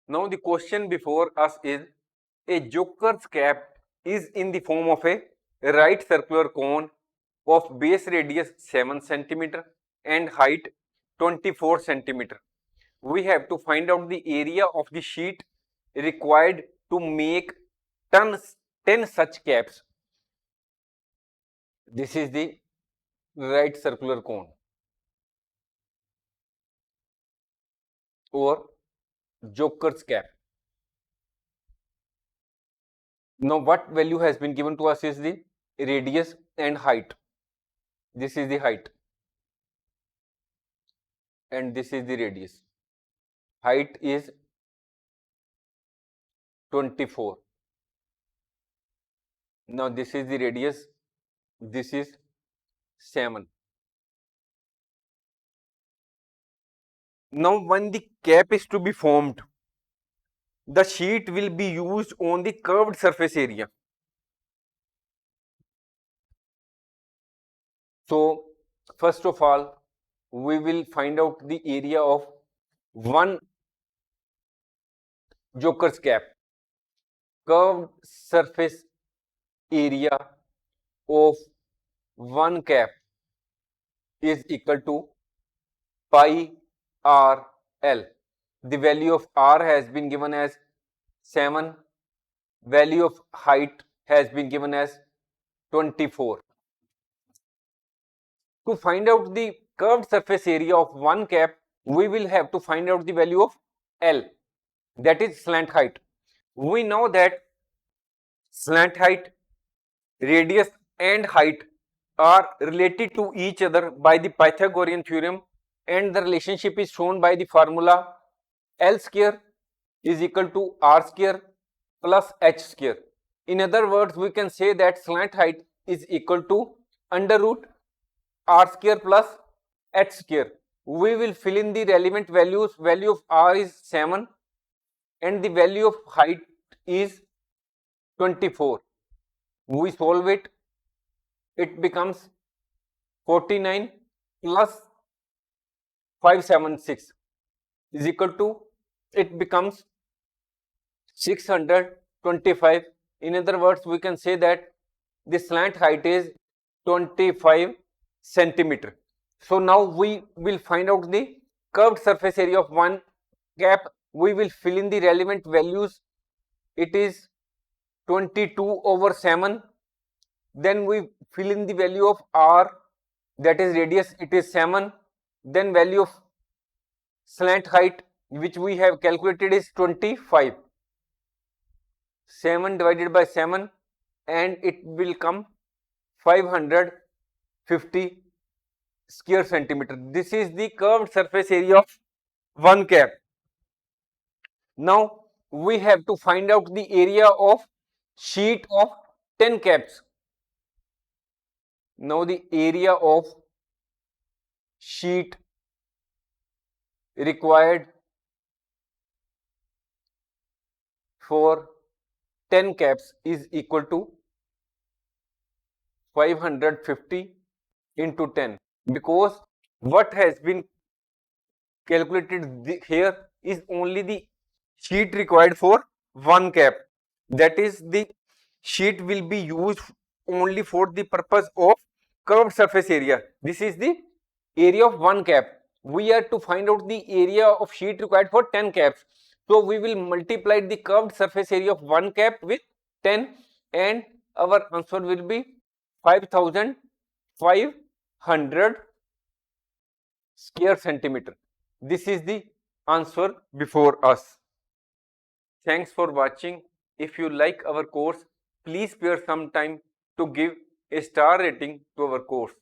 Now the question before us is, a joker's cap is in the form of a right circular cone of base radius 7 centimeter and height 24 centimeter. We have to find out the area of the sheet required to make 10 such caps. This is the right circular cone or joker's cap. Now what value has been given to us is the radius and height. This is the height and this is the radius. Height is 24. Now this is the radius, this is 7. Now when the cap is to be formed, the sheet will be used on the curved surface area. So first of all, we will find out the area of one joker's cap. Curved surface area of one cap is equal to pi r l. The value of r has been given as 7, value of height has been given as 24. To find out the curved surface area of one cap, we will have to find out the value of L, that is slant height. We know that slant height, radius and height are related to each other by the Pythagorean theorem, and the relationship is shown by the formula L square is equal to R square plus H square. In other words, we can say that slant height is equal to under root R square plus H square. We will fill in the relevant values. Value of R is 7 and the value of height is 24. We solve it, it becomes 49 plus 576 is equal to, it becomes 625. In other words, we can say that the slant height is 25 centimeter. So now we will find out the curved surface area of one cap. We will fill in the relevant values. It is 22 over 7. Then we fill in the value of R, that is radius, it is 7. Then value of slant height, which we have calculated, is 25. 7 divided by 7 and it will come 550 square centimeter. This is the curved surface area of one cap. Now we have to find out the area of sheet of 10 caps. Now the area of sheet required for 10 caps is equal to 550 into 10, because what has been calculated here is only the sheet required for one cap. That is, the sheet will be used only for the purpose of curved surface area. This is the area of one cap. We are to find out the area of sheet required for 10 caps. So we will multiply the curved surface area of one cap with 10 and our answer will be 5500 square centimeter. This is the answer before us. Thanks for watching. If you like our course, please spare some time to give a star rating to our course.